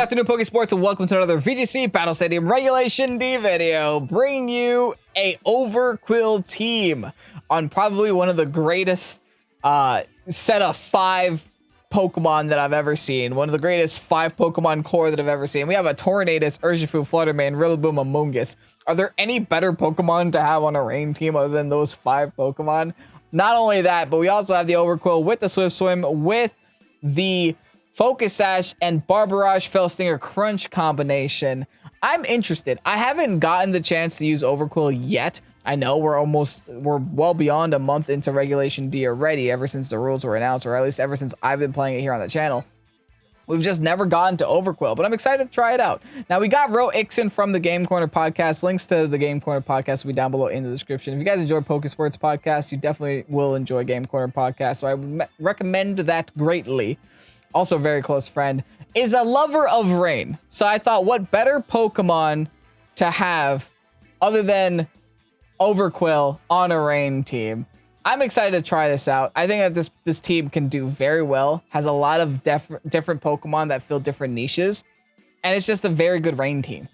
afternoon, Pokésports, and welcome to another VGC Battle Stadium Regulation D video, bringing you a OVERQWIL team on probably one of the greatest set of 5 Pokemon that I've ever seen. One of the greatest 5 Pokemon core that I've ever seen. We have a Tornadus, Urshifu, Fluttermane, Rillaboom, Amoonguss. Are there any better Pokemon to have on a rain team other than those 5 Pokemon? Not only that, but we also have the OVERQWIL with the Swift Swim, with the Focus Sash and Barbarage Fellstinger Crunch combination. I'm interested. I haven't gotten the chance to use OVERQWIL yet. I know we're well beyond a month into Regulation D already, ever since the rules were announced, or at least ever since I've been playing it here on the channel. We've just never gotten to OVERQWIL, but I'm excited to try it out. Now, we got Ro Ixon from the Game Corner podcast. Links to the Game Corner podcast will be down below in the description. If you guys enjoy Pokésports podcast, you definitely will enjoy Game Corner podcast, so I recommend that greatly. Also very close friend, is a lover of rain. So I thought, what better Pokemon to have other than OVERQWIL on a rain team? I'm excited to try this out. I think that this team can do very well. Has a lot of different Pokemon that fill different niches. And it's just a very good rain team.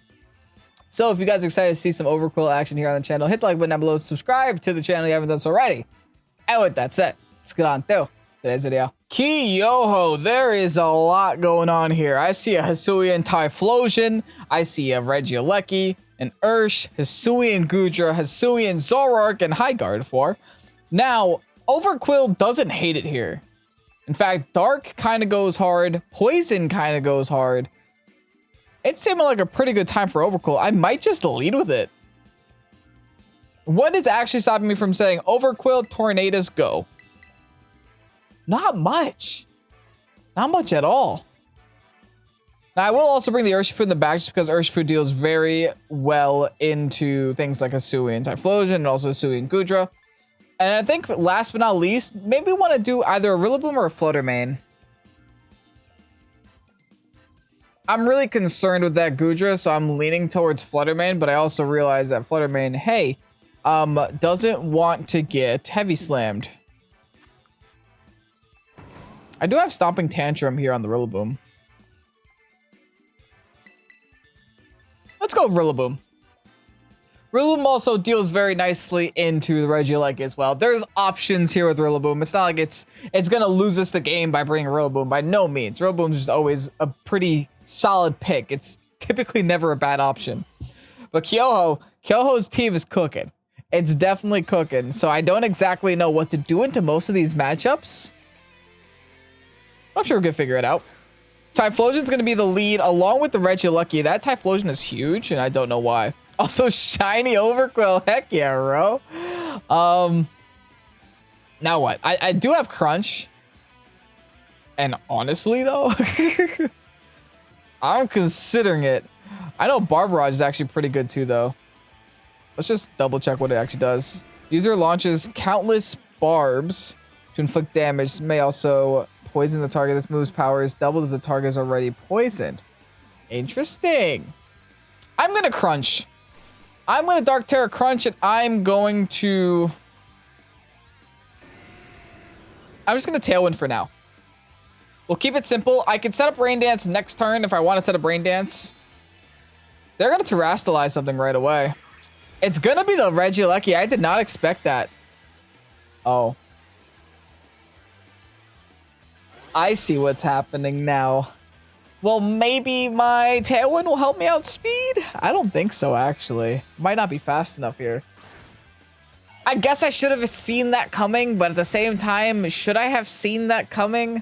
So if you guys are excited to see some OVERQWIL action here on the channel, hit the like button down below, subscribe to the channel if you haven't done so already. And with that said, let's get on through today's video. Kiyoho, there is a lot going on here. I see a HISUIAN Typhlosion, I see a Regieleki, an HISUIAN Goodra, HISUIAN Zoroark, and Gardevoir. Now, OVERQWIL doesn't hate it here. In fact, Dark kind of goes hard, Poison kind of goes hard. It seemed like a pretty good time for OVERQWIL. I might just lead with it. What is actually stopping me from saying OVERQWIL, Tornadus, go? Not much. Not much at all. Now, I will also bring the Urshifu in the back just because Urshifu deals very well into things like HISUIAN Typhlosion and also HISUIAN Goodra. And I think last but not least, maybe we want to do either a Rillaboom or a Fluttermane. I'm really concerned with that Goodra, so I'm leaning towards Fluttermane, but I also realize that Fluttermane, hey, doesn't want to get heavy slammed. I do have Stomping Tantrum here on the Rillaboom. Let's go Rillaboom. Rillaboom also deals very nicely into the Regieleki as well. There's options here with Rillaboom. It's not like it's going to lose us the game by bringing Rillaboom. By no means. Rillaboom's just always a pretty solid pick. It's typically never a bad option. But Kyoho's team is cooking. It's definitely cooking. So I don't exactly know what to do into most of these matchups. I'm sure we can figure it out. Typhlosion's going to be the lead along with the Regieleki. That Typhlosion is huge, and I don't know why. Also, shiny OVERQWIL. Heck yeah, bro. Now what? I do have Crunch. And honestly, though, I'm considering it. I know Barbarage is actually pretty good, too, though. Let's just double check what it actually does. User launches countless barbs to inflict damage. This may also poison the target. This move's power is doubled if the target is already poisoned. Interesting. I'm going to Crunch. I'm going to Dark Tera Crunch, and I'm just going to Tailwind for now. We'll keep it simple. I can set up Rain Dance next turn if I want to set up Rain Dance. They're going to Terrastalize something right away. It's going to be the Regieleki. I did not expect that. Oh. I see what's happening now. Well, maybe my Tailwind will help me outspeed? I don't think so, actually. Might not be fast enough here. I guess I should have seen that coming, but at the same time, should I have seen that coming?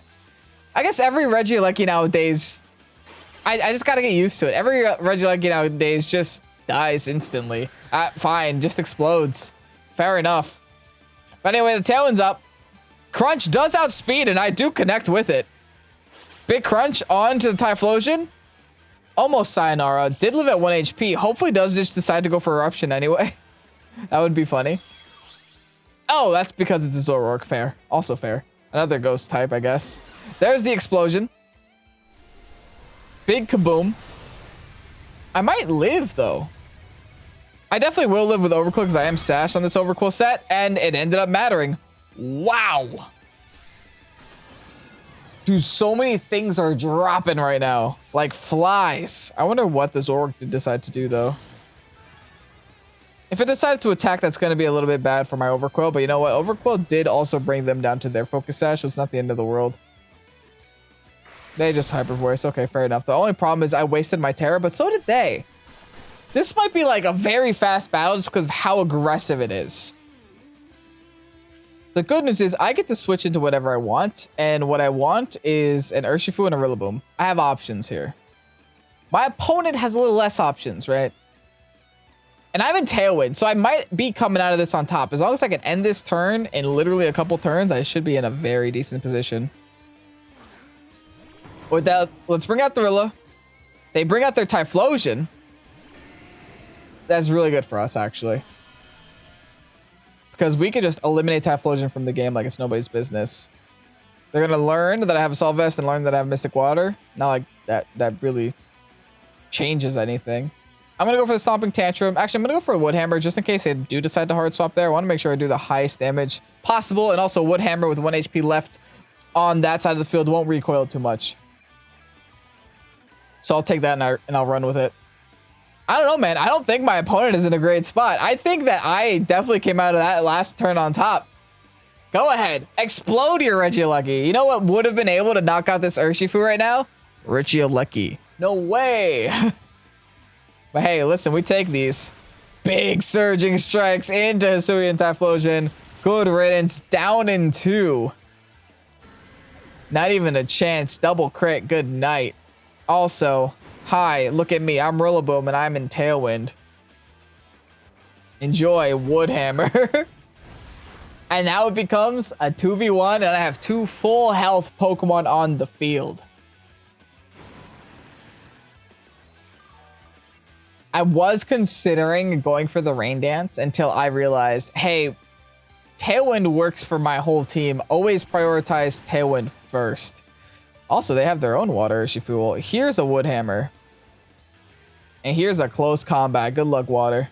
I guess every Regieleki nowadays, I just gotta get used to it. Every Regieleki nowadays just dies instantly. Fine, just explodes. Fair enough. But anyway, the Tailwind's up. Crunch does outspeed, and I do connect with it. Big Crunch onto the Typhlosion. Almost Sayonara. Did live at 1 HP. Hopefully does just decide to go for Eruption anyway. That would be funny. Oh, that's because it's a Zoroark. Fair. Also fair. Another ghost type, I guess. There's the explosion. Big kaboom. I might live, though. I definitely will live with OVERQWIL because I am sashed on this OVERQWIL set, and it ended up mattering. Wow. Dude, so many things are dropping right now. Like flies. I wonder what this orc did decide to do, though. If it decided to attack, that's going to be a little bit bad for my Overqwil. But you know what? Overqwil did also bring them down to their focus sash, so it's not the end of the world. They just hyper voice. Okay, fair enough. The only problem is I wasted my Tera, but so did they. This might be like a very fast battle just because of how aggressive it is. The good news is I get to switch into whatever I want, and what I want is an Urshifu and a Rillaboom. I have options here. My opponent has a little less options, right? And I'm in Tailwind, so I might be coming out of this on top. As long as I can end this turn in literally a couple turns, I should be in a very decent position. With that, let's bring out the Rilla. They bring out their Typhlosion. That's really good for us, actually. Because we could just eliminate Typhlosion from the game like it's nobody's business. They're going to learn that I have Assault Vest and learn that I have Mystic Water. Not like that really changes anything. I'm going to go for the Stomping Tantrum. Actually, I'm going to go for a Wood Hammer just in case I do decide to hard swap there. I want to make sure I do the highest damage possible. And also Wood Hammer with 1 HP left on that side of the field won't recoil too much. So I'll take that and I'll run with it. I don't know, man. I don't think my opponent is in a great spot. I think that I definitely came out of that last turn on top. Go ahead. Explode your Regieleki. You know what would have been able to knock out this Urshifu right now? Regieleki. No way. But hey, listen, we take these. Big Surging Strikes into Hisuian Typhlosion. Good riddance. Down in 2. Not even a chance. Double crit. Good night. Also, hi, look at me. I'm Rillaboom and I'm in Tailwind. Enjoy Wood Hammer. And now it becomes a 2v1 and I have 2 full health Pokemon on the field. I was considering going for the Rain Dance until I realized, hey, Tailwind works for my whole team. Always prioritize Tailwind first. Also, they have their own water Urshifu. Here's a Wood Hammer. And here's a close combat. Good luck, water.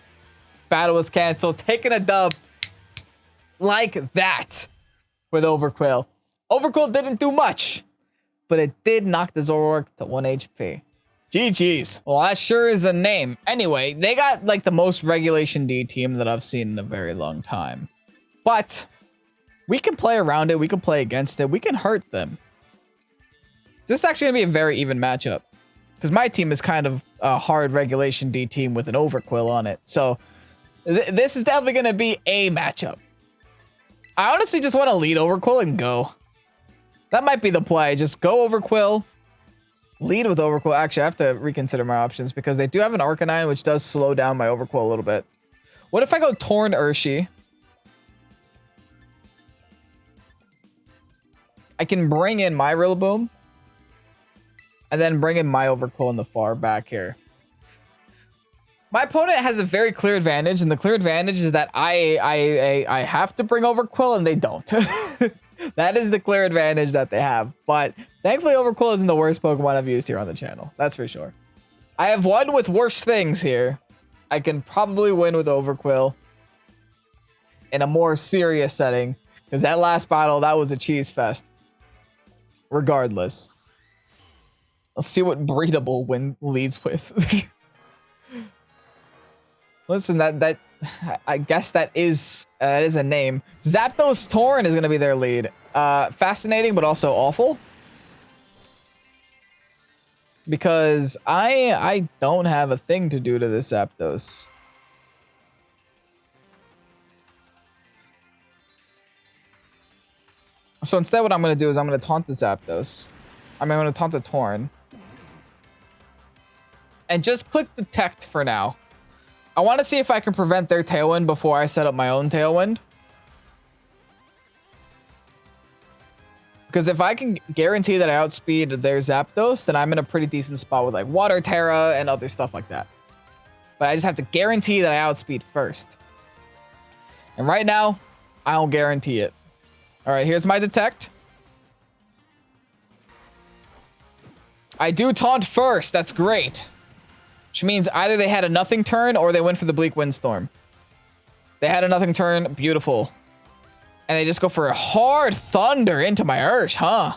Battle was canceled. Taking a dub. Like that. With Overqwil. Overqwil didn't do much. But it did knock the Zoroark to 1 HP. GG's. Well, that sure is a name. Anyway, they got like the most Regulation D team that I've seen in a very long time. But we can play around it. We can play against it. We can hurt them. This is actually going to be a very even matchup. Because my team is kind of a hard Regulation D team with an Overqwil on it. So this is definitely going to be a matchup. I honestly just want to lead Overqwil and go. That might be the play. Just go Overqwil. Lead with Overqwil. Actually, I have to reconsider my options because they do have an Arcanine, which does slow down my Overqwil a little bit. What if I go Torn Urshi? I can bring in my Rillaboom. And then bring in my Overqwil in the far back here. My opponent has a very clear advantage, and the clear advantage is that I have to bring Overqwil, and they don't. That is the clear advantage that they have. But thankfully, Overqwil isn't the worst Pokemon I've used here on the channel. That's for sure. I have won with worse things here. I can probably win with Overqwil in a more serious setting. Because that last battle, that was a cheese fest. Regardless. Let's see what Breedable win leads with. Listen, that I guess that is a name. Zapdos Torn is gonna be their lead. Fascinating, but also awful. Because I don't have a thing to do to this Zapdos. So instead, what I'm gonna do is I'm gonna taunt the Zapdos. I'm gonna taunt the Torn. And just click Detect for now. I want to see if I can prevent their Tailwind before I set up my own Tailwind. Because if I can guarantee that I outspeed their Zapdos, then I'm in a pretty decent spot with like Water Tera and other stuff like that. But I just have to guarantee that I outspeed first. And right now, I don't guarantee it. All right, here's my Detect. I do taunt first. That's great. Which means either they had a nothing turn or they went for the Bleakwind Storm. They had a nothing turn. Beautiful. And they just go for a hard Thunder into my Ursh, huh?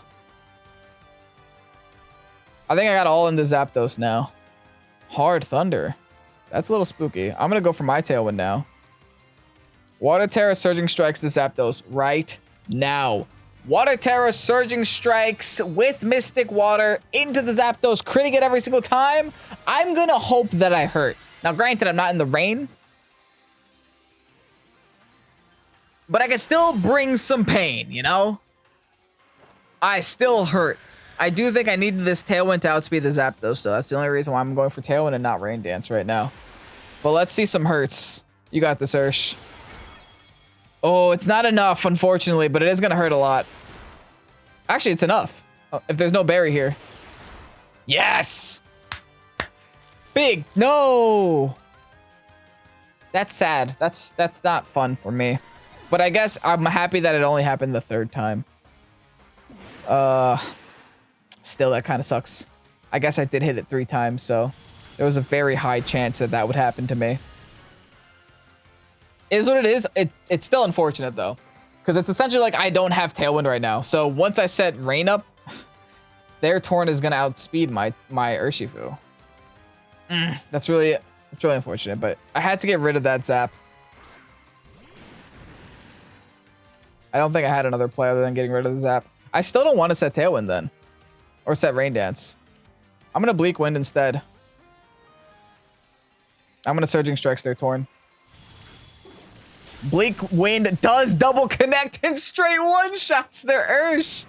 I think I got all into Zapdos now. Hard Thunder. That's a little spooky. I'm going to go for my Tailwind now. Water Tera Surging Strikes the Zapdos right now. Water Tera Surging Strikes with Mystic Water into the Zapdos, critting it every single time. I'm going to hope that I hurt. Now, granted, I'm not in the rain, but I can still bring some pain, you know? I still hurt. I do think I needed this Tailwind to outspeed the Zapdos, so that's the only reason why I'm going for Tailwind and not Rain Dance right now. But let's see some hurts. You got this, Ursh. Oh, it's not enough, unfortunately, but it is going to hurt a lot. Actually, it's enough. Oh, if there's no berry here. Yes! Big. No! That's sad. That's not fun for me. But I guess I'm happy that it only happened the third time. Still, that kind of sucks. I guess I did hit it 3 times, so there was a very high chance that that would happen to me. It is what it is. It's still unfortunate, though, because it's essentially like I don't have Tailwind right now. So once I set Rain up, their Torn is going to outspeed my Urshifu. That's really unfortunate, but I had to get rid of that Zap. I don't think I had another play other than getting rid of the Zap. I still don't want to set Tailwind then. Or set Rain Dance. I'm going to Bleakwind instead. I'm going to Surging Strikes their Torn. Bleakwind does double connect and straight one-shots their Ursh.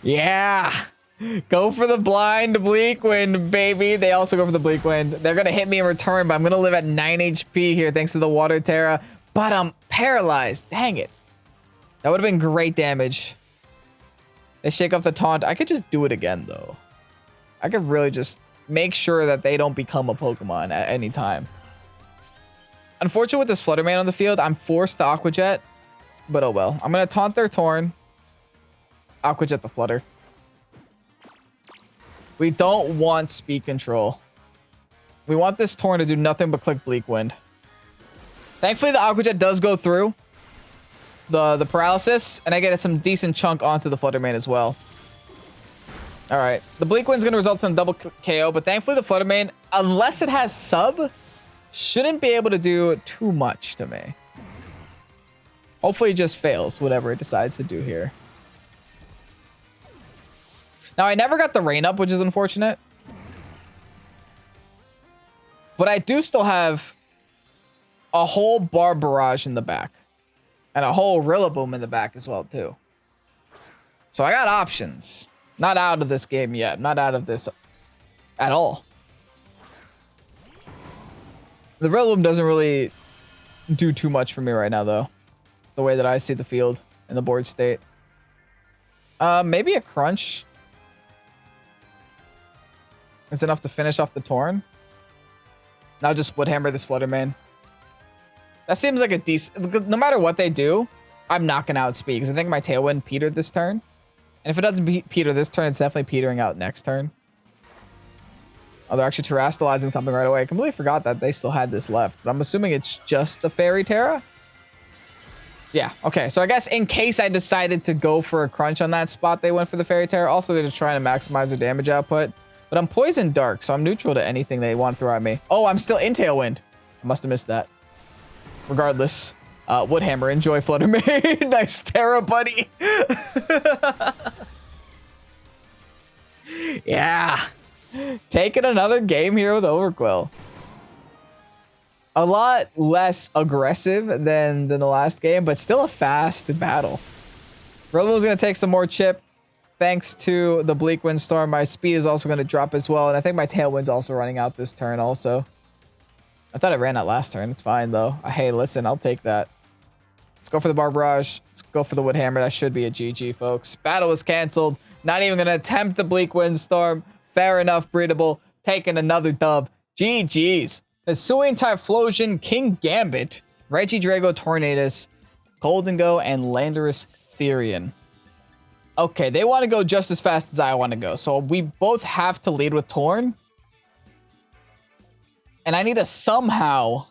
Yeah. Go for the blind Bleakwind, baby. They also go for the Bleakwind. They're going to hit me in return, but I'm going to live at 9 HP here thanks to the Water Tera. But I'm paralyzed. Dang it. That would have been great damage. They shake off the taunt. I could just do it again, though. I could really just make sure that they don't become a Pokemon at any time. Unfortunately, with this Flutter Man on the field, I'm forced to Aqua Jet. But oh well. I'm going to taunt their Torn. Aqua Jet the Flutter. We don't want speed control. We want this Torn to do nothing but click Bleakwind. Thankfully, the Aqua Jet does go through the paralysis, and I get some decent chunk onto the Flutter Man as well. All right, the Bleakwind's gonna result in a double KO, but thankfully the Flutter Man, unless it has sub, shouldn't be able to do too much to me. Hopefully it just fails whatever it decides to do here. Now I never got the rain up, which is unfortunate, but I do still have a whole Bar Barrage in the back. And a whole Rillaboom in the back as well, too. So I got options. Not out of this game yet. Not out of this at all. The Rillaboom doesn't really do too much for me right now, though. The way that I see the field and the board state. Maybe a Crunch. It's enough to finish off the Torn. Now just Woodhammer this Flutter Man. That seems like a decent... No matter what they do, I'm not going to outspeed. Because I think my Tailwind petered this turn. And if it doesn't peter this turn, it's definitely petering out next turn. Oh, they're actually terrestrializing something right away. I completely forgot that they still had this left. But I'm assuming it's just the Fairy Tera? Yeah, okay. So I guess in case I decided to go for a Crunch on that spot, they went for the Fairy Tera. Also, they're just trying to maximize their damage output. But I'm Poison Dark, so I'm neutral to anything they want to throw at me. Oh, I'm still in Tailwind. I must have missed that. Regardless, Woodhammer, enjoy Flutter Man. Nice Tera, buddy. Yeah. Taking another game here with OVERQWIL. A lot less aggressive than the last game, but still a fast battle. Rillaboom's going to take some more chip. Thanks to the Bleakwind Storm, my speed is also going to drop as well. And I think my Tailwind's also running out this turn also. I thought it ran out last turn. It's fine, though. Hey, listen, I'll take that. Let's go for the Bar Barrage. Let's go for the Woodhammer. That should be a GG, folks. Battle was canceled. Not even going to attempt the Bleakwind Storm. Fair enough, Breedable. Taking another dub. GG's. Hisuian Typhlosion, King Gambit, Regidrago Tornadus, Goldengo, and Landorus Therian. Okay, they want to go just as fast as I want to go. So we both have to lead with Torn. And I need to somehow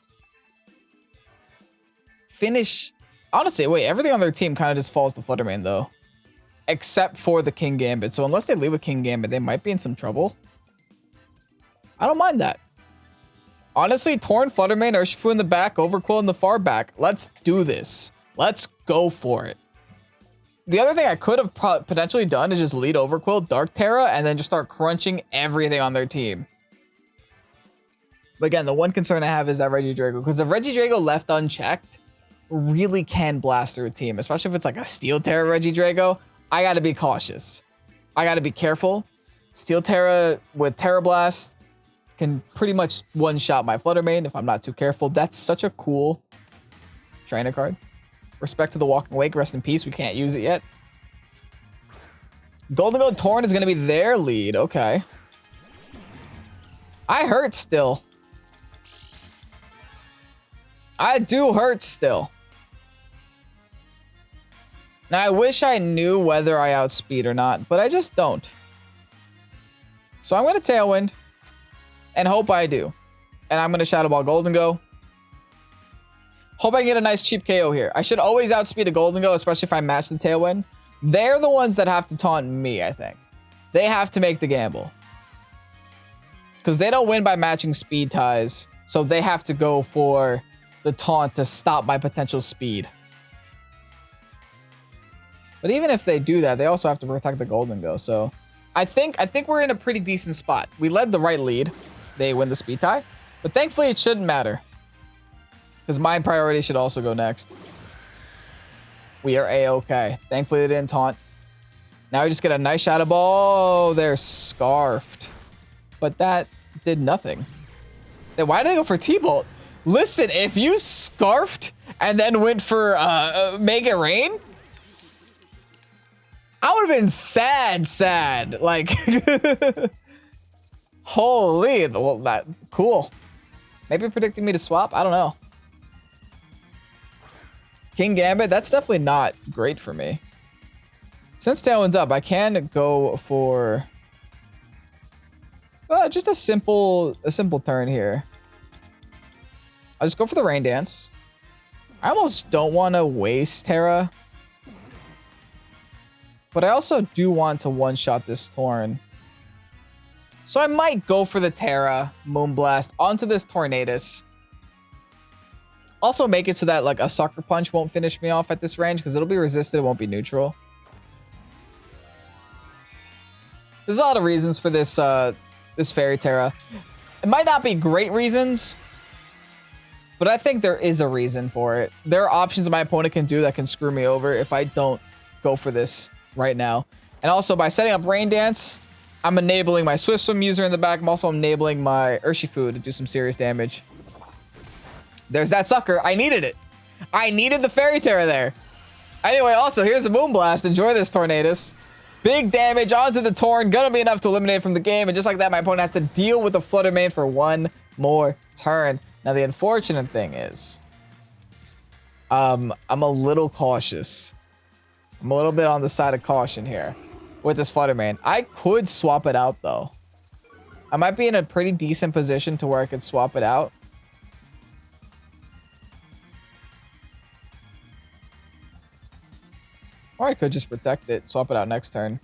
finish... Honestly, wait, everything on their team kind of just falls to Flutter Man, though. except for the King Gambit. So unless they leave a King Gambit, they might be in some trouble. I don't mind that. Honestly, Torn, Fluttermane, Urshifu in the back, Overqwil in the far back. Let's do this. Let's go for it. The other thing I could have potentially done is just lead Overqwil, Dark Tera, and then just start crunching everything on their team. But again, the one concern I have is that Regidrago, because if Regidrago left unchecked, really can blast through a team, especially if it's like a Steel Tera Regidrago. I gotta be cautious. I gotta be careful. Steel Tera with Tera Blast can pretty much one-shot my Fluttermane if I'm not too careful. That's such a cool trainer card. Respect to the Walking Wake, rest in peace. We can't use it yet. Golden Gold Torn is gonna be their lead. Okay. I hurt still. I do hurt still. Now, I wish I knew whether I outspeed or not, but I just don't. So I'm going to Tailwind and hope I do. And I'm going to Shadow Ball Golden Go. Hope I can get a nice cheap KO here. I should always outspeed a Golden Go, especially if I match the Tailwind. They're the ones that have to taunt me, I think. They have to make the gamble. Because they don't win by matching speed ties, so they have to go for the taunt to stop my potential speed. But even if they do that, they also have to protect the Golden Go. So I think we're in a pretty decent spot. We led the right lead. They win the speed tie. But thankfully, it shouldn't matter. Because my priority should also go next. We are A-okay. Thankfully, they didn't taunt. Now we just get a nice Shadow Ball. Oh, they're scarfed. But that did nothing. Then why did they go for T-Bolt? Listen, if you scarfed and then went for Mega Rain, I would have been sad. Like, holy, well, that cool. Maybe predicting me to swap. I don't know. King Gambit, that's definitely not great for me. Since Tailwind's up, I can go for just a simple turn here. I'll just go for the Rain Dance. I almost don't want to waste Tera. But I also do want to one-shot this Torn. So I might go for the Tera, Moonblast, onto this Tornadus. Also make it so that like a Sucker Punch won't finish me off at this range, because it'll be resisted, it won't be neutral. There's a lot of reasons for this this Fairy Tera. It might not be great reasons, but I think there is a reason for it. There are options my opponent can do that can screw me over if I don't go for this right now. And also by setting up Rain Dance, I'm enabling my Swift Swim user in the back. I'm also enabling my Urshifu to do some serious damage. There's that sucker. I needed it. I needed the Fairy Tera there. Anyway, also here's a Moonblast. Enjoy this, Tornadus. Big damage onto the Torn. Gonna be enough to eliminate from the game. And just like that, my opponent has to deal with the Fluttermane for one more turn. Now, the unfortunate thing is, I'm a little cautious. I'm a little bit on the side of caution here with this Fluttermane. I could swap it out, though. I might be in a pretty decent position to where I could swap it out. Or I could just protect it, swap it out next turn.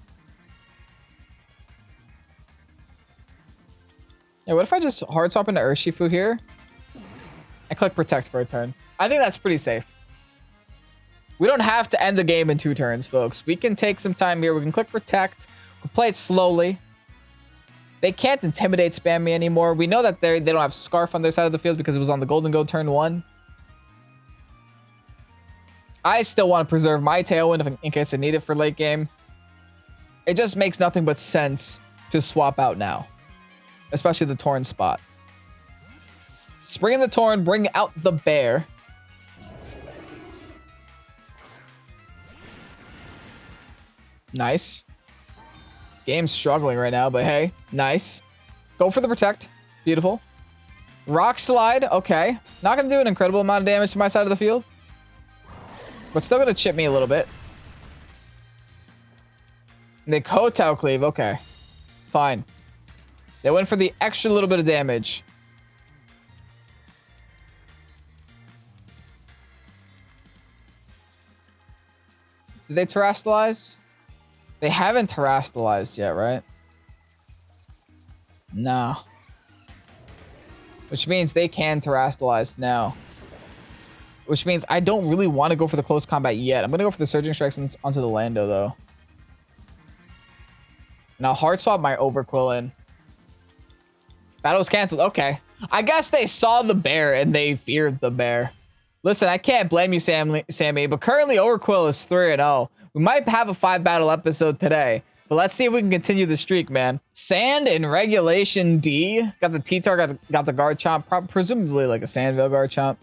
Yeah, what if I just hard swap into Urshifu here and click protect for a turn? I think that's pretty safe. We don't have to end the game in 2 turns, folks. We can take some time here. We can click protect. We'll play it slowly. They can't intimidate spam me anymore. We know that they don't have Scarf on their side of the field because it was on the Golden Go turn 1. I still want to preserve my Tailwind in case I need it for late game. It just makes nothing but sense to swap out now. Especially the Torn spot. Spring in the Torn, bring out the Bear. Nice. Game's struggling right now, but hey, nice. Go for the protect. Beautiful. Rock Slide, okay. Not going to do an incredible amount of damage to my side of the field. But still going to chip me a little bit. They Kotao Cleave, okay. Fine. They went for the extra little bit of damage. Did they terrestrialize? They haven't terastallized yet, right? No. Which means they can terastallize now. Which means I don't really want to go for the close combat yet. I'm going to go for the Surging Strikes onto the Lando, though. And I'll hard swap my Overquill in. Battle was canceled. Okay. I guess they saw the bear and they feared the bear. Listen, I can't blame you, Sammy, but currently Overquill is 3-0. We might have a 5-battle episode today, but let's see if we can continue the streak, man. Sand in Regulation D. Got the T-Tar, got the Garchomp, presumably like a Sandvale Garchomp.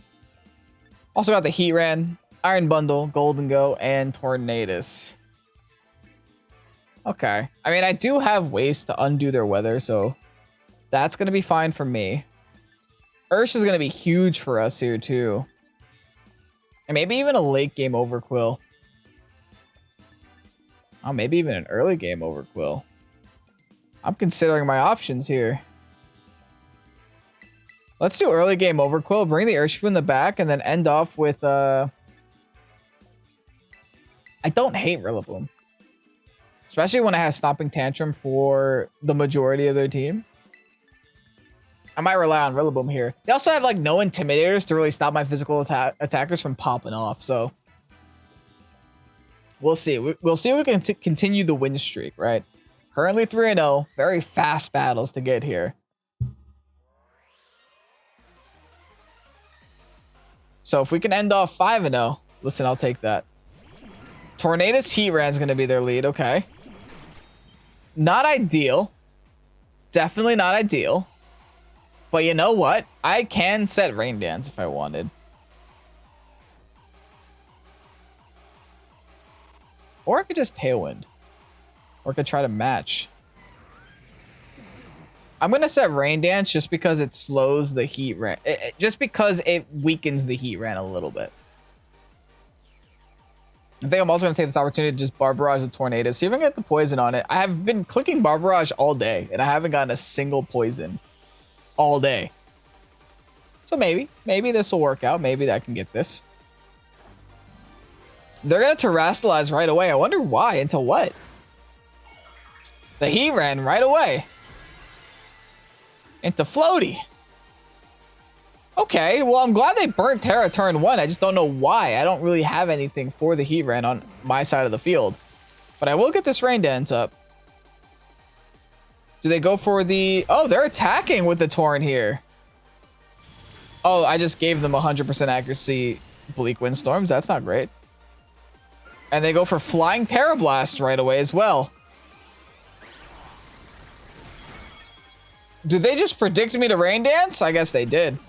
Also got the Heatran, Iron Bundle, Golden Go, and Tornadus. Okay. I mean, I do have ways to undo their weather, so that's going to be fine for me. Ursh is going to be huge for us here, too. And maybe even a late game Overquill. Oh, maybe even an early game Overquill. I'm considering my options here. Let's do early game Overquill, bring the Urshifu in the back, and then end off with... I don't hate Rillaboom. Especially when I have Stomping Tantrum for the majority of their team. I might rely on Rillaboom here. They also have like no Intimidators to really stop my physical attackers from popping off, so... We'll see. We'll see if we can continue the win streak, right? Currently 3-0. Very fast battles to get here. So if we can end off 5-0, listen, I'll take that. Tornadus Heatran is going to be their lead. Okay. Not ideal. Definitely not ideal. But you know what? I can set Rain Dance if I wanted. Or I could just Tailwind. Or I could try to match. I'm going to set Rain Dance just because it slows the Heatran. Just because it weakens the Heatran a little bit. I think I'm also going to take this opportunity to just Barbarage the Tornado. See if I can get the poison on it. I have been clicking Barbarage all day. And I haven't gotten a single poison. All day. So maybe this will work out. Maybe I can get this. They're going to Terastallize right away. I wonder why. Into what? The Heatran right away. Into Floaty. Okay, well, I'm glad they burnt Tera turn 1. I just don't know why. I don't really have anything for the Heatran on my side of the field. But I will get this Rain Dance up. Do they go for the... Oh, they're attacking with the Torn here. Oh, I just gave them 100% accuracy Bleakwind Storms. That's not great. And they go for Flying Tera Blast right away as well. Did they just predict me to Rain Dance? I guess they did.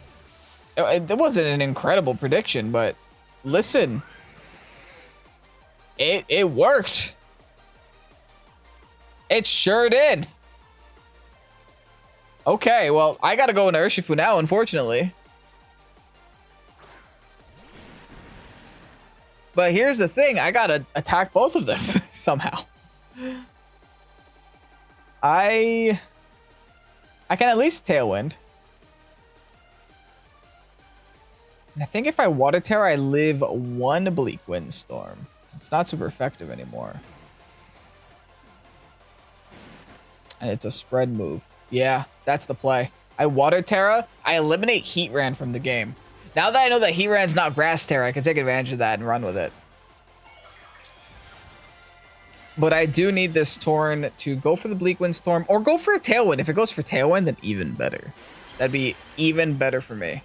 It wasn't an incredible prediction, but listen. It worked. It sure did. Okay, well, I gotta go into Urshifu now, unfortunately. But here's the thing, I gotta attack both of them somehow. I can at least Tailwind. And I think if I Water Tera, I live one Bleakwind Storm. It's not super effective anymore. And it's a spread move. Yeah, that's the play. I Water Tera, I eliminate Heatran from the game. Now that I know that Heatran's not Grass Tera, I can take advantage of that and run with it. But I do need this Torn to go for the Bleakwind Storm or go for a Tailwind. If it goes for Tailwind, then even better. That'd be even better for me.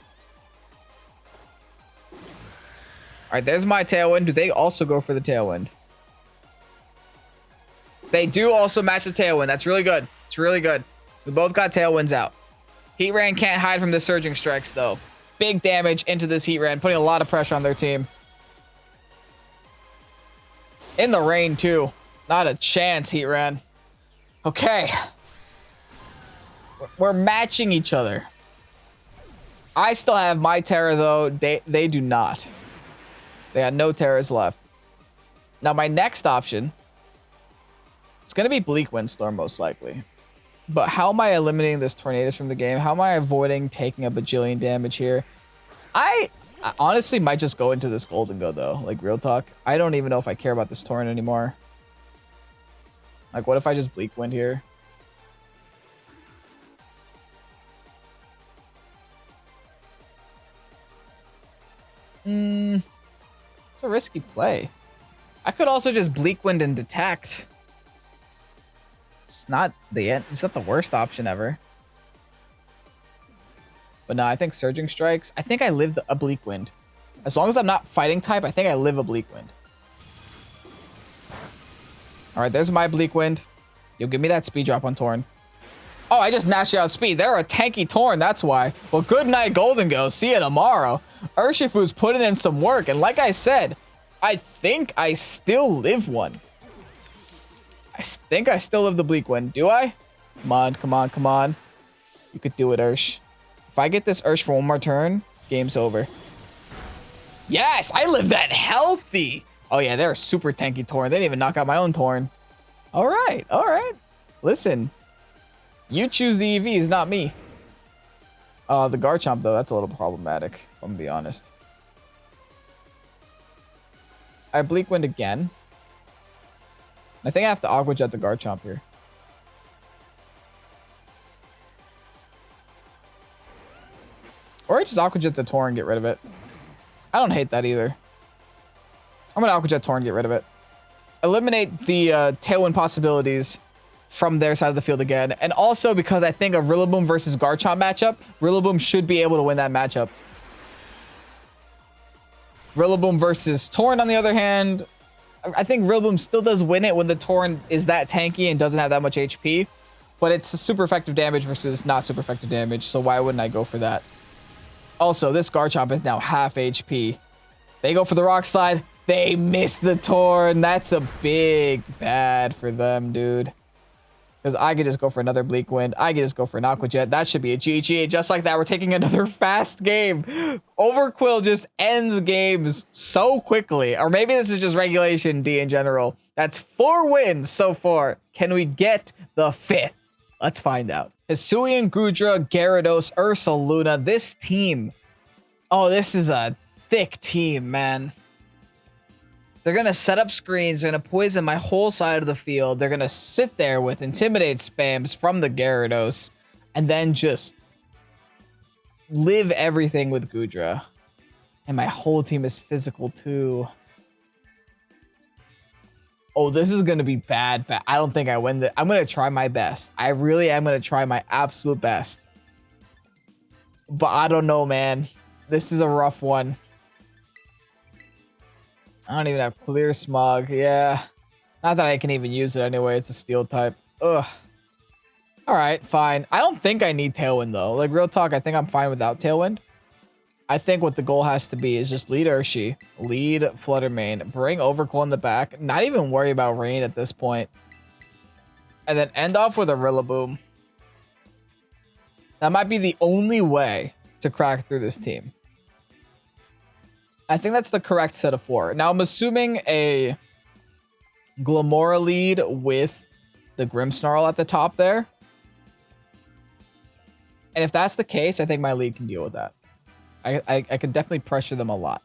All right, there's my Tailwind. Do they also go for the Tailwind? They do also match the Tailwind. That's really good. It's really good. We both got Tailwinds out. Heatran can't hide from the Surging Strikes, though. Big damage into this Heatran, putting a lot of pressure on their team. In the rain, too. Not a chance, Heatran. Okay. We're matching each other. I still have my Tera, though. They do not. They had no Teras left. Now, my next option... It's going to be Bleakwind Storm, most likely. But how am I eliminating this Tornadus from the game? How am I avoiding taking a bajillion damage here? I honestly might just go into this Golden Go, though. Like, real talk. I don't even know if I care about this Torrent anymore. Like, what if I just Bleakwind here? It's a risky play. I could also just Bleakwind and detect. It's not the worst option ever. But no, I think Surging Strikes. I think I live a Bleakwind. As long as I'm not fighting type, I think I live a Bleakwind. All right, there's my Bleakwind. You'll give me that speed drop on Torn. Oh, I just Nash out speed. They're a tanky Torn, that's why. Well, good night, Golden Ghost. See you tomorrow. Urshifu's putting in some work, and like I said, I think I still live one. I think I still live the Bleakwind. Do I? Come on, come on, come on. You could do it, Ursh. If I get this Ursh for one more turn, game's over. Yes, I live that healthy. Oh yeah, they're a super tanky Torn. They didn't even knock out my own Torn. All right, all right. Listen, you choose the EVs, not me. The Garchomp, though, that's a little problematic, if I'm gonna be honest. I Bleakwind again. I think I have to Aqua Jet the Garchomp here. Or I just Aqua Jet the Torn and get rid of it. I don't hate that either. I'm gonna Aqua Jet Torn and get rid of it. Eliminate the Tailwind possibilities from their side of the field again. And also because I think a Rillaboom versus Garchomp matchup, Rillaboom should be able to win that matchup. Rillaboom versus Torn, on the other hand, I think Rillaboom still does win it when the Torn is that tanky and doesn't have that much HP. But it's super effective damage versus not super effective damage, so why wouldn't I go for that? Also, this Garchomp is now half HP. They go for the Rock Slide. They miss the Torn. That's a big bad for them, dude. Because I could just go for another Bleakwind. I could just go for an Aqua Jet. That should be a GG. Just like that, we're taking another fast game. OVERQWIL just ends games so quickly. Or maybe this is just Regulation D in general. That's 4 wins so far. Can we get the 5th? Let's find out. HISUIAN, Goodra, Gyarados, Ursaluna. This team. Oh, this is a thick team, man. They're going to set up screens. They're going to poison my whole side of the field. They're going to sit there with Intimidate spams from the Gyarados. And then just live everything with Goodra. And my whole team is physical too. Oh, this is going to be bad. I don't think I win this. I'm going to try my best. I really am going to try my absolute best. But I don't know, man. This is a rough one. I don't even have Clear Smog. Yeah. Not that I can even use it anyway. It's a steel type. Ugh. Alright, fine. I don't think I need Tailwind, though. Like, real talk, I think I'm fine without Tailwind. I think what the goal has to be is just lead Urshi, lead Flutter Mane, bring OVERQWIL in the back, not even worry about Rain at this point. And then end off with a Rillaboom. That might be the only way to crack through this team. I think that's the correct set of 4. Now, I'm assuming a Glamora lead with the Grimmsnarl at the top there. And if that's the case, I think my lead can deal with that. I could definitely pressure them a lot.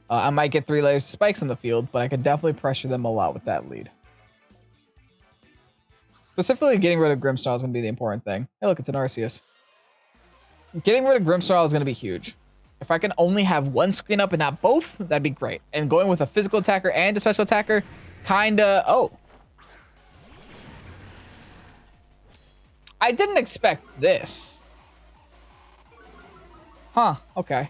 I might get 3 layers of spikes in the field, but I could definitely pressure them a lot with that lead. Specifically, getting rid of Grimmsnarl is going to be the important thing. Hey, look, it's an Arceus. Getting rid of Grimmsnarl is going to be huge. If I can only have one screen up and not both, that'd be great. And going with a physical attacker and a special attacker, kinda... Oh. I didn't expect this. Huh, okay.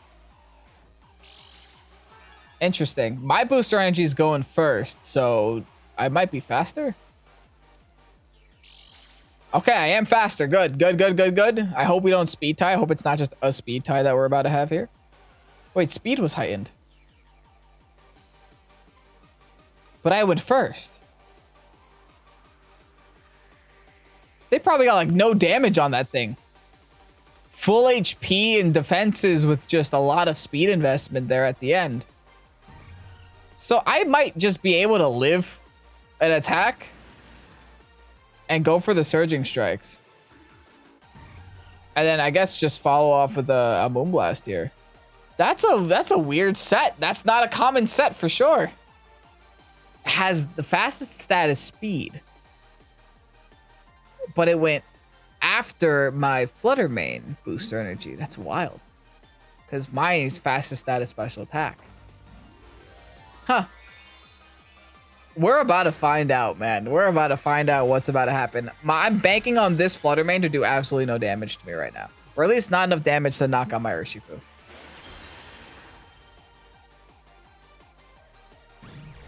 Interesting. My booster energy is going first, so I might be faster. Okay, I am faster. Good, good, good, good, good. I hope we don't speed tie. I hope it's not just a speed tie that we're about to have here. Wait, speed was heightened. But I went first. They probably got like no damage on that thing. Full HP and defenses with just a lot of speed investment there at the end. So I might just be able to live an attack and go for the Surging Strikes. And then I guess just follow off with a Moonblast here. That's a weird set. That's not a common set for sure. Has the fastest stat is speed. but it went after my Flutter main booster energy. That's wild. Because mine's fastest stat is special attack. Huh. We're about to find out, man. We're about to find out what's about to happen. I'm banking on this Flutter main to do absolutely no damage to me right now. Or at least not enough damage to knock out my Urshifu.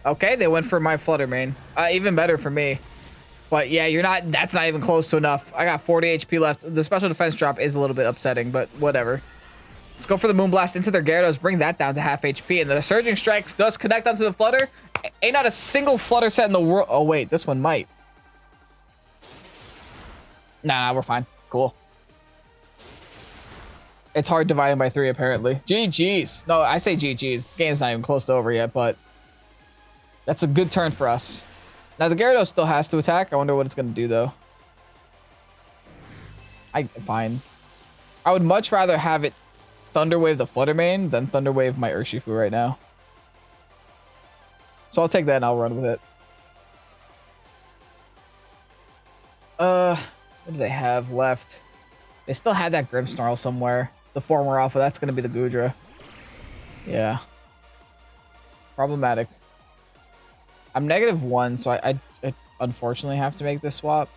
Okay, they went for my Flutter main. Even better for me. But yeah, that's not even close to enough. I got 40 HP left. The special defense drop is a little bit upsetting, but whatever. Let's go for the Moonblast into their Gyarados, bring that down to half HP. And the Surging Strikes does connect onto the Flutter. Ain't not a single Flutter set in the world. Oh, wait, this one might. Nah, we're fine. Cool. It's hard dividing by 3, apparently. GG's. No, I say GG's. The game's not even close to over yet, but that's a good turn for us. Now, the Gyarados still has to attack. I wonder what it's going to do, though. Fine. I would much rather have it Thunder Wave the Flutter main than Thunder Wave my Urshifu right now. So I'll take that and I'll run with it. What do they have left? They still had that Grimmsnarl somewhere. The former alpha, that's going to be the Goodra. Yeah. Problematic. I'm -1, so I unfortunately have to make this swap.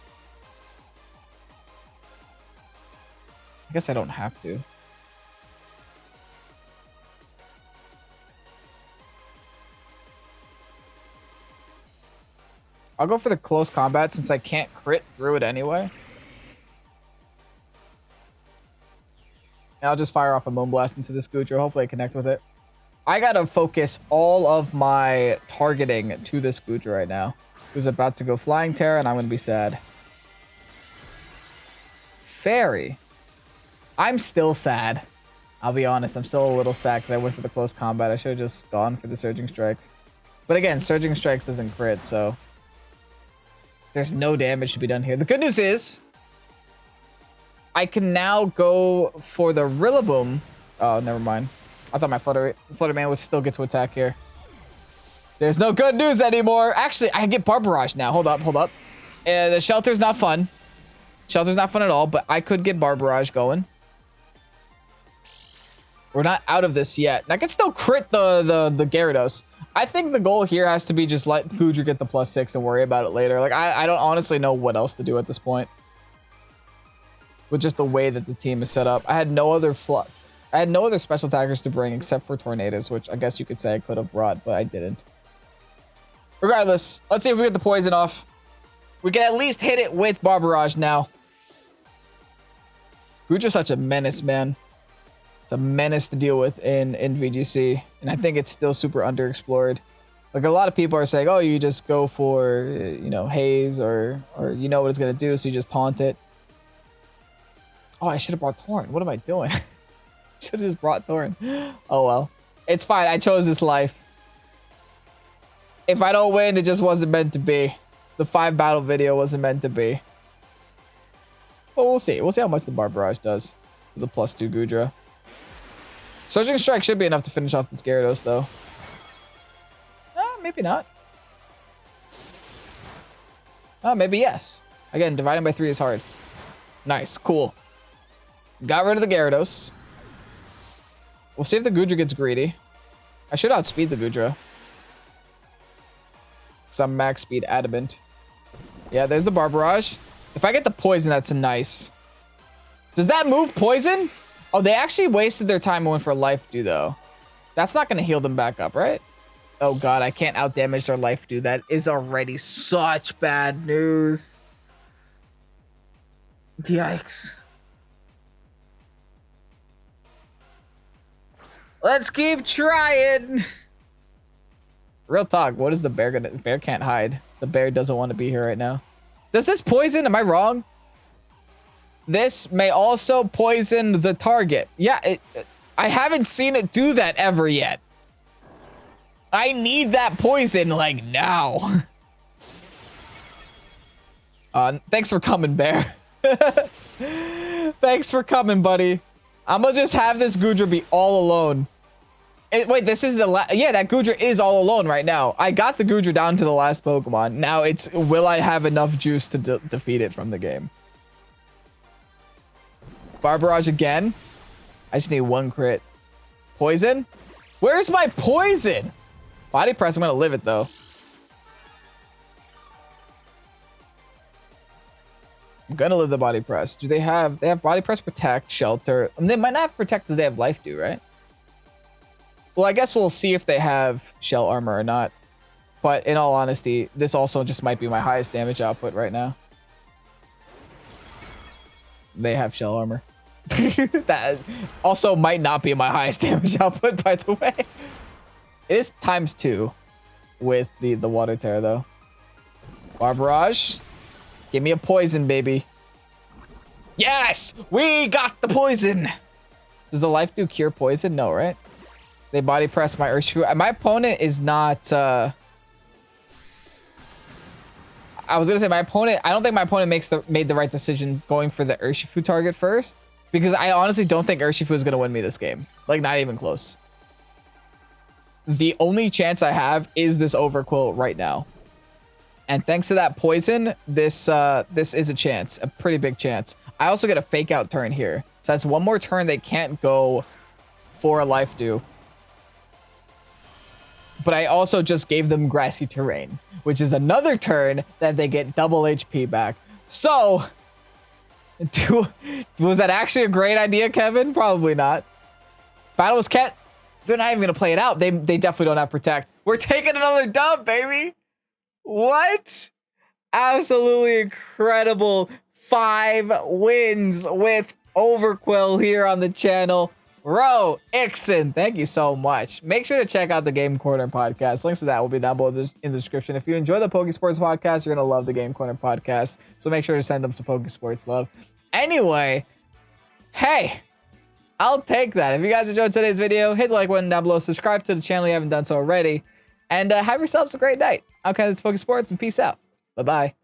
I guess I don't have to. I'll go for the close combat since I can't crit through it anyway. And I'll just fire off a Moonblast into this Goodra. Hopefully I connect with it. I gotta focus all of my targeting to this Goodra right now. Who's about to go Flying Tera, and I'm gonna be sad. Fairy. I'm still sad. I'll be honest, I'm still a little sad because I went for the close combat. I should have just gone for the Surging Strikes. But again, Surging Strikes doesn't crit, so there's no damage to be done here. The good news is I can now go for the Rillaboom. Oh, never mind. I thought my Flutter Man would still get to attack here. There's no good news anymore. Actually, I can get Barbarage now. Hold up. The Shelter's not fun. Shelter's not fun at all, but I could get Barbarage going. We're not out of this yet. And I can still crit the Gyarados. I think the goal here has to be just let Goodra get the +6 and worry about it later. Like, I don't honestly know what else to do at this point. With just the way that the team is set up. I had no other special attackers to bring except for Tornadus, which I guess you could say I could have brought, but I didn't. Regardless, let's see if we get the poison off. We can at least hit it with Barbarage now. Goodra's such a menace, man. It's a menace to deal with in VGC, and I think it's still super underexplored. Like, a lot of people are saying, oh, you just go for, you know, Haze, or you know what it's going to do, so you just taunt it. Oh, I should have brought Thorn. What am I doing? Should have just brought Thorn. Oh, well. It's fine. I chose this life. If I don't win, it just wasn't meant to be. The 5 battle video wasn't meant to be. Well, we'll see. We'll see how much the Barbarage does to the +2 Goodra. Surging Strike should be enough to finish off this Gyarados, though. Maybe not. Oh, maybe yes. Again, dividing by 3 is hard. Nice. Cool. Got rid of the Gyarados. We'll see if the Goodra gets greedy. I should outspeed the Goodra. Because I'm max speed adamant. Yeah, there's the Barbarage. If I get the poison, that's nice. Does that move poison? Oh, they actually wasted their time and went for Life Dew, though. That's not going to heal them back up, right? Oh, God, I can't outdamage their Life Dew. That is already such bad news. Yikes. Let's keep trying. Real talk, what is the bear gonna... Bear can't hide. The bear doesn't want to be here right now. Does this poison? Am I wrong? This may also poison the target. Yeah, I haven't seen it do that ever yet. I need that poison, like, now. Thanks for coming, bear. Thanks for coming, buddy. I'm gonna just have this Goodra be all alone. Wait, this is the yeah, that Goodra is all alone right now. I got the Goodra down to the last Pokemon. Now it's, will I have enough juice to defeat it from the game? Bar Barrage again. I just need one crit. Poison? Where's my poison? Body Press, I'm gonna live it though. I'm gonna live the Body Press. Do they have Body Press, Protect, Shelter? I mean, they might not have Protect because they have Life Dew, right? Well, I guess we'll see if they have Shell Armor or not. But in all honesty, this also just might be my highest damage output right now. They have Shell Armor. That also might not be my highest damage output, by the way. It is ×2 with the Water Tera, though. Bar Barrage. Give me a poison, baby. Yes! We got the poison! Does the Life Dew cure poison? No, right? They Body Press my Urshifu. My opponent is not... I was gonna say my opponent... I don't think my opponent made the right decision going for the Urshifu target first. Because I honestly don't think Urshifu is gonna win me this game. Like, not even close. The only chance I have is this Overqwil right now. And thanks to that poison, this is a chance, a pretty big chance. I also get a fake out turn here. So that's one more turn they can't go for a Life Dew. But I also just gave them Grassy Terrain, which is another turn that they get double HP back. So, was that actually a great idea, Kevin? Probably not. Battle was kept. They're not even going to play it out. They definitely don't have Protect. We're taking another dub, baby. What? Absolutely incredible. 5 wins with Overqwil here on the channel. Bro, Ixon, thank you so much. Make sure to check out the Game Corner podcast. Links to that will be down below in the description. If you enjoy the Pokésports podcast, you're going to love the Game Corner podcast. So make sure to send them some Pokésports love. Anyway, hey, I'll take that. If you guys enjoyed today's video, hit the like button down below. Subscribe to the channel if you haven't done so already. And have yourselves a great night. Okay, this is Pokésports, and peace out. Bye-bye.